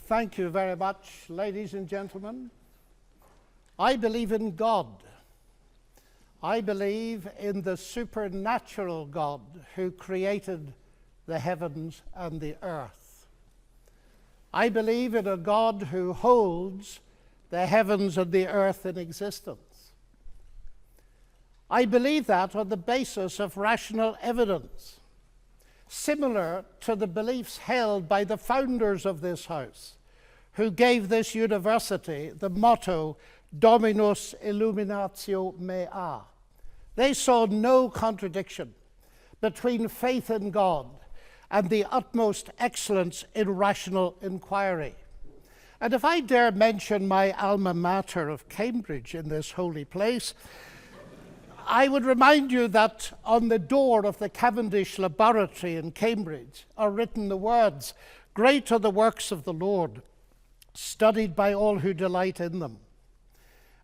Thank you very much, ladies and gentlemen. I believe in God. I believe in the supernatural God who created the heavens and the earth. I believe in a God who holds the heavens and the earth in existence. I believe that on the basis of rational evidence, similar to the beliefs held by the founders of this house, who gave this university the motto, Dominus Illuminatio Mea. They saw no contradiction between faith in God and the utmost excellence in rational inquiry. And if I dare mention my alma mater of Cambridge in this holy place, I would remind you that on the door of the Cavendish Laboratory in Cambridge are written the words, "Great are the works of the Lord, studied by all who delight in them."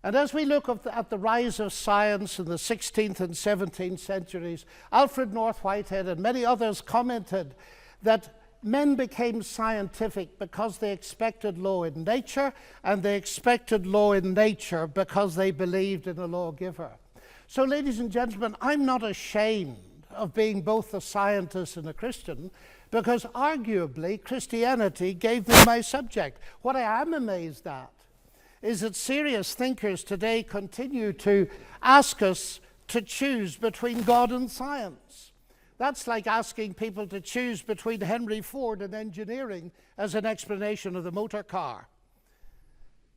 And as we look at the rise of science in the 16th and 17th centuries, Alfred North Whitehead and many others commented that men became scientific because they expected law in nature, and they expected law in nature because they believed in a lawgiver. So, ladies and gentlemen, I'm not ashamed of being both a scientist and a Christian, because arguably Christianity gave me my subject. What I am amazed at is that serious thinkers today continue to ask us to choose between God and science. That's like asking people to choose between Henry Ford and engineering as an explanation of the motor car.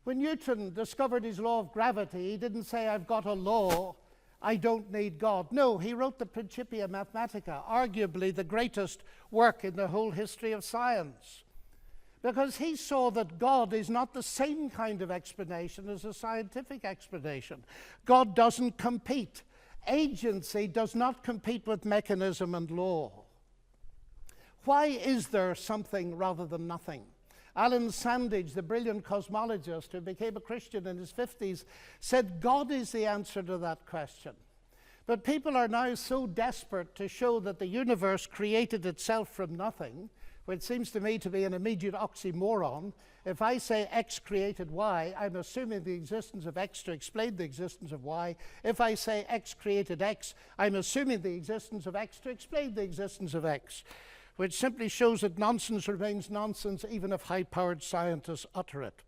When Newton discovered his law of gravity, he didn't say, "I've got a law, I don't need God." No, he wrote the Principia Mathematica, arguably the greatest work in the whole history of science, because he saw that God is not the same kind of explanation as a scientific explanation. God doesn't compete. Agency does not compete with mechanism and law. Why is there something rather than nothing? Alan Sandage, the brilliant cosmologist who became a Christian in his 50s, said God is the answer to that question. But people are now so desperate to show that the universe created itself from nothing, which seems to me to be an immediate oxymoron. If I say X created Y, I'm assuming the existence of X to explain the existence of Y. If I say X created X, I'm assuming the existence of X to explain the existence of X, which simply shows that nonsense remains nonsense even if high-powered scientists utter it.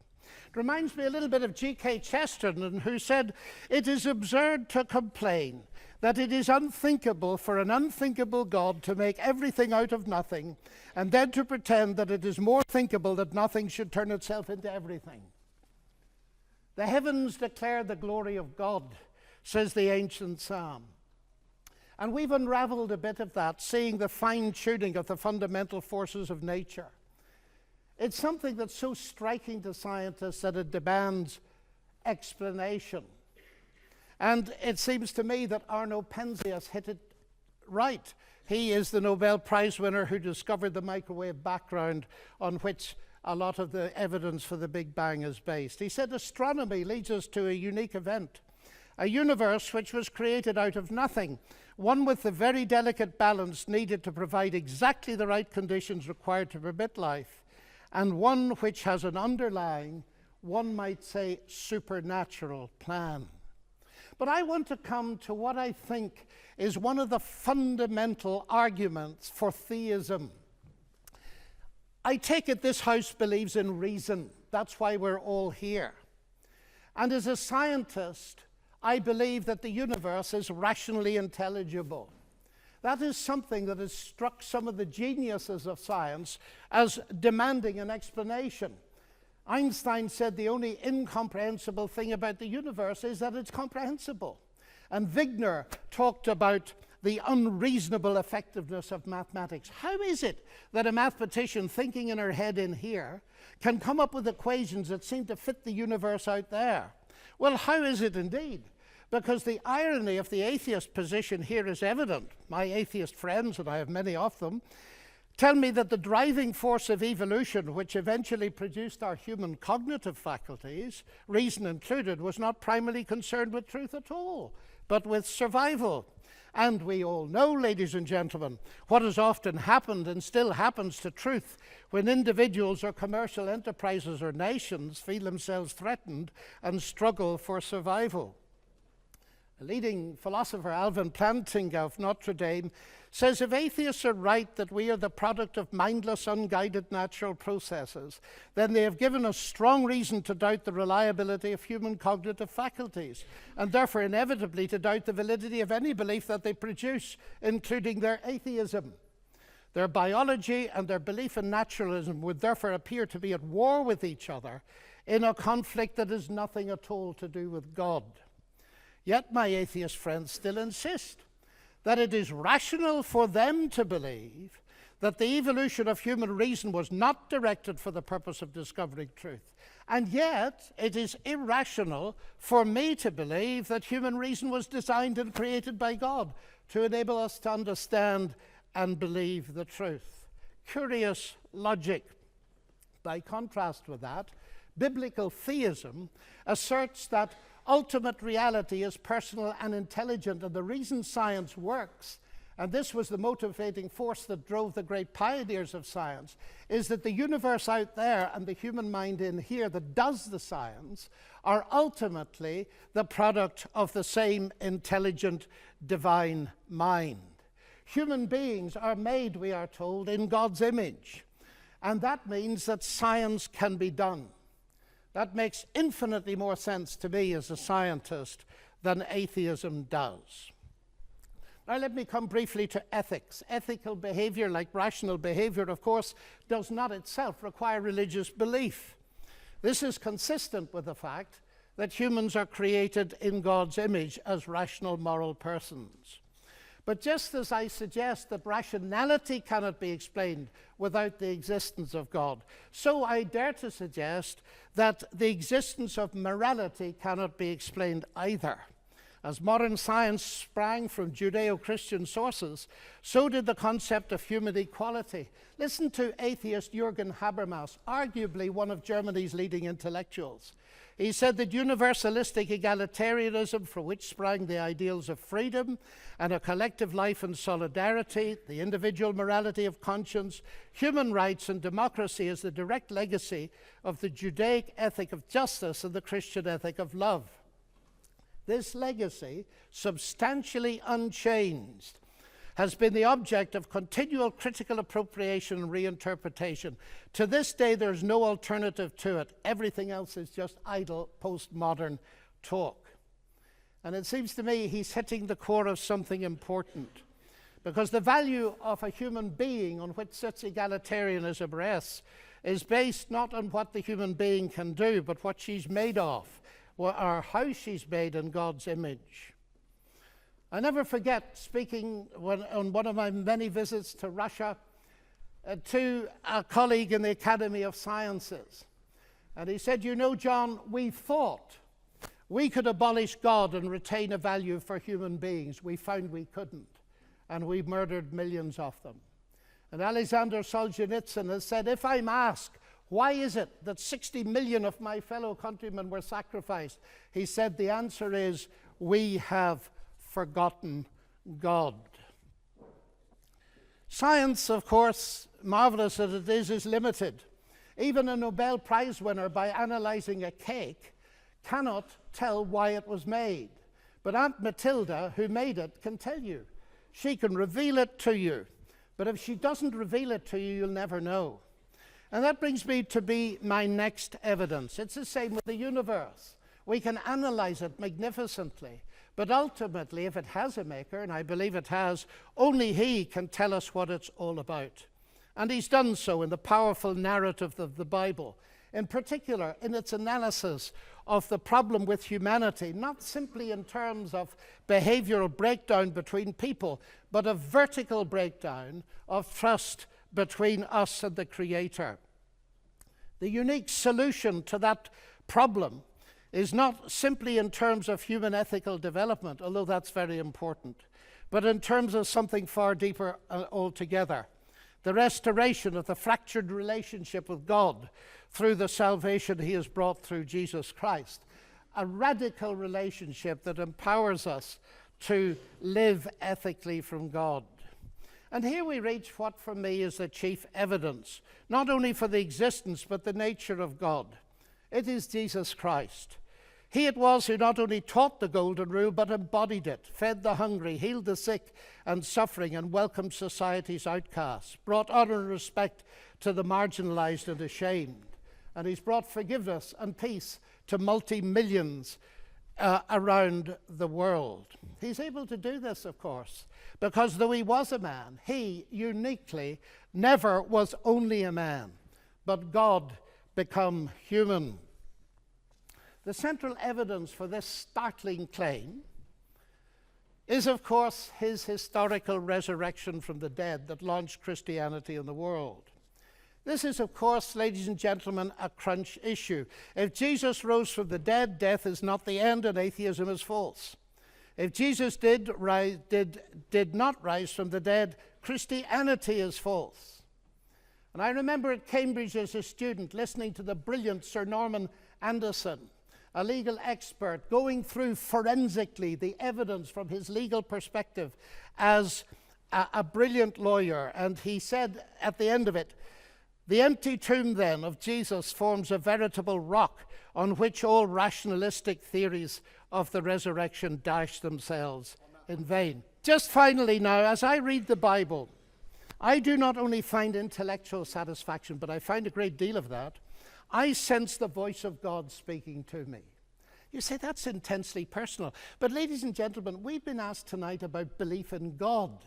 It reminds me a little bit of G.K. Chesterton, who said, "It is absurd to complain that it is unthinkable for an unthinkable God to make everything out of nothing, and then to pretend that it is more thinkable that nothing should turn itself into everything." The heavens declare the glory of God, says the ancient psalm. And we've unraveled a bit of that, seeing the fine-tuning of the fundamental forces of nature. It's something that's so striking to scientists that it demands explanation. And it seems to me that Arno Penzias hit it right. He is the Nobel Prize winner who discovered the microwave background on which a lot of the evidence for the Big Bang is based. He said astronomy leads us to a unique event, a universe which was created out of nothing, one with the very delicate balance needed to provide exactly the right conditions required to permit life, and one which has an underlying, one might say, supernatural plan. But I want to come to what I think is one of the fundamental arguments for theism. I take it this house believes in reason. That's why we're all here. And as a scientist, I believe that the universe is rationally intelligible. That is something that has struck some of the geniuses of science as demanding an explanation. Einstein said the only incomprehensible thing about the universe is that it's comprehensible. And Wigner talked about the unreasonable effectiveness of mathematics. How is it that a mathematician thinking in her head in here can come up with equations that seem to fit the universe out there? Well, how is it indeed? Because the irony of the atheist position here is evident. My atheist friends, and I have many of them, tell me that the driving force of evolution, which eventually produced our human cognitive faculties, reason included, was not primarily concerned with truth at all, but with survival. And we all know, ladies and gentlemen, what has often happened and still happens to truth when individuals or commercial enterprises or nations feel themselves threatened and struggle for survival. A leading philosopher, Alvin Plantinga of Notre Dame, says if atheists are right that we are the product of mindless, unguided natural processes, then they have given us strong reason to doubt the reliability of human cognitive faculties, and therefore inevitably to doubt the validity of any belief that they produce, including their atheism. Their biology and their belief in naturalism would therefore appear to be at war with each other in a conflict that has nothing at all to do with God. Yet my atheist friends still insist that it is rational for them to believe that the evolution of human reason was not directed for the purpose of discovering truth. And yet it is irrational for me to believe that human reason was designed and created by God to enable us to understand and believe the truth. Curious logic. By contrast with that, biblical theism asserts that ultimate reality is personal and intelligent, and the reason science works, and this was the motivating force that drove the great pioneers of science, is that the universe out there and the human mind in here that does the science are ultimately the product of the same intelligent divine mind. Human beings are made, we are told, in God's image, and that means that science can be done. That makes infinitely more sense to me as a scientist than atheism does. Now let me come briefly to ethics. Ethical behavior, like rational behavior, of course, does not itself require religious belief. This is consistent with the fact that humans are created in God's image as rational moral persons. But just as I suggest that rationality cannot be explained without the existence of God, so I dare to suggest that the existence of morality cannot be explained either. As modern science sprang from Judeo-Christian sources, so did the concept of human equality. Listen to atheist Jürgen Habermas, arguably one of Germany's leading intellectuals. He said that universalistic egalitarianism, from which sprang the ideals of freedom and a collective life in solidarity, the individual morality of conscience, human rights and democracy, is the direct legacy of the Judaic ethic of justice and the Christian ethic of love. This legacy, substantially unchanged, has been the object of continual critical appropriation and reinterpretation. To this day, there's no alternative to it. Everything else is just idle, postmodern talk. And it seems to me he's hitting the core of something important, because the value of a human being on which such egalitarianism rests is based not on what the human being can do, but what she's made of, or how she's made in God's image. I never forget speaking on one of my many visits to Russia to a colleague in the Academy of Sciences. And he said, "You know, John, we thought we could abolish God and retain a value for human beings. We found we couldn't, and we murdered millions of them." And Alexander Solzhenitsyn has said, "If I'm asked, why is it that 60 million of my fellow countrymen were sacrificed?" He said, the answer is, we have forgotten God. Science, of course, marvelous as it is limited. Even a Nobel Prize winner, by analyzing a cake, cannot tell why it was made. But Aunt Matilda, who made it, can tell you. She can reveal it to you. But if she doesn't reveal it to you, you'll never know. And that brings me to my next evidence. It's the same with the universe. We can analyze it magnificently. But ultimately, if it has a maker, and I believe it has, only he can tell us what it's all about. And he's done so in the powerful narrative of the Bible, in particular in its analysis of the problem with humanity, not simply in terms of behavioral breakdown between people, but a vertical breakdown of trust between us and the Creator. The unique solution to that problem is not simply in terms of human ethical development, although that's very important, but in terms of something far deeper altogether. The restoration of the fractured relationship with God through the salvation he has brought through Jesus Christ. A radical relationship that empowers us to live ethically from God. And here we reach what for me is the chief evidence, not only for the existence but the nature of God. It is Jesus Christ. He it was who not only taught the golden rule but embodied it, fed the hungry, healed the sick and suffering, and welcomed society's outcasts, brought honor and respect to the marginalized and ashamed. And he's brought forgiveness and peace to multi-millions around the world. He's able to do this, of course, because though he was a man, he uniquely never was only a man, but God become human. The central evidence for this startling claim is, of course, his historical resurrection from the dead that launched Christianity in the world. This is, of course, ladies and gentlemen, a crunch issue. If Jesus rose from the dead, death is not the end and atheism is false. If Jesus did not rise from the dead, Christianity is false. And I remember at Cambridge as a student listening to the brilliant Sir Norman Anderson, a legal expert, going through forensically the evidence from his legal perspective as a brilliant lawyer. And he said at the end of it, "The empty tomb, then, of Jesus forms a veritable rock on which all rationalistic theories of the resurrection dash themselves in vain." Just finally now, as I read the Bible, I do not only find intellectual satisfaction, but I find a great deal of that. I sense the voice of God speaking to me. You say that's intensely personal. But ladies and gentlemen, we've been asked tonight about belief in God.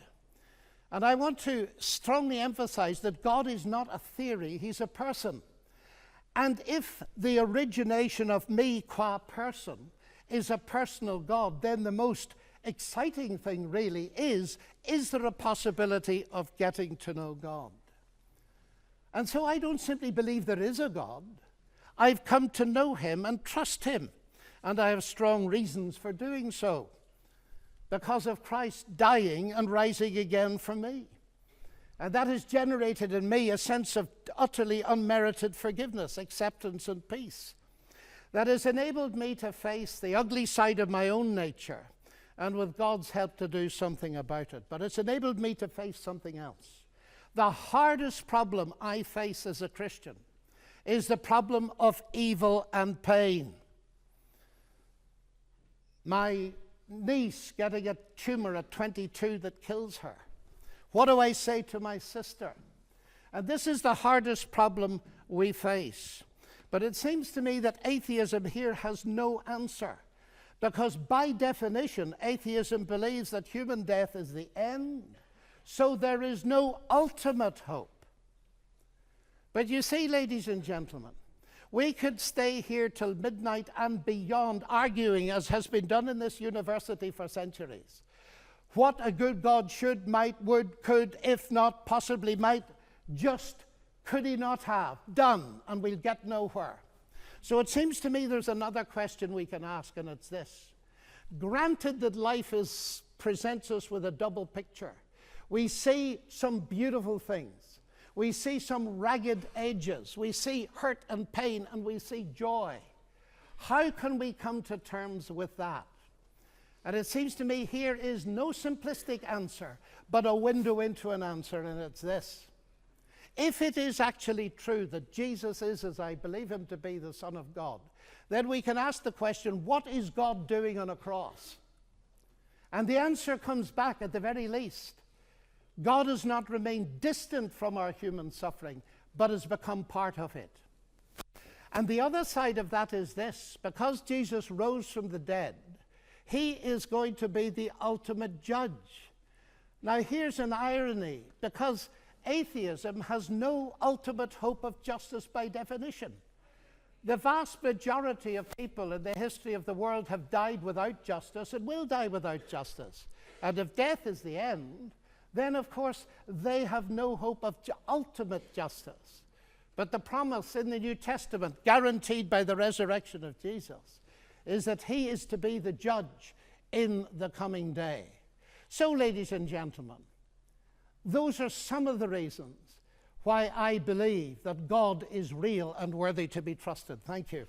And I want to strongly emphasize that God is not a theory, he's a person. And if the origination of me qua person is a personal God, then the most exciting thing really is there a possibility of getting to know God? And so I don't simply believe there is a God. I've come to know him and trust him. And I have strong reasons for doing so, because of Christ dying and rising again for me. And that has generated in me a sense of utterly unmerited forgiveness, acceptance, and peace. That has enabled me to face the ugly side of my own nature, and with God's help to do something about it. But it's enabled me to face something else. The hardest problem I face as a Christian is the problem of evil and pain. My niece getting a tumor at 22 that kills her. What do I say to my sister? And this is the hardest problem we face. But it seems to me that atheism here has no answer, because by definition, atheism believes that human death is the end, so there is no ultimate hope. But you see, ladies and gentlemen, we could stay here till midnight and beyond arguing, as has been done in this university for centuries, what a good God should, might, would, could, if not, possibly might, just could he not have done, and we'll get nowhere. So it seems to me there's another question we can ask, and it's this. Granted that life presents us with a double picture. We see some beautiful things. We see some ragged edges. We see hurt and pain, and we see joy. How can we come to terms with that? And it seems to me here is no simplistic answer, but a window into an answer, and it's this. If it is actually true that Jesus is, as I believe him to be, the Son of God, then we can ask the question, what is God doing on a cross? And the answer comes back at the very least. God has not remained distant from our human suffering, but has become part of it. And the other side of that is this. Because Jesus rose from the dead, he is going to be the ultimate judge. Now here's an irony, because atheism has no ultimate hope of justice by definition. The vast majority of people in the history of the world have died without justice and will die without justice. And if death is the end, then of course they have no hope of ultimate justice. But the promise in the New Testament, guaranteed by the resurrection of Jesus, is that he is to be the judge in the coming day. So, ladies and gentlemen, those are some of the reasons why I believe that God is real and worthy to be trusted. Thank you.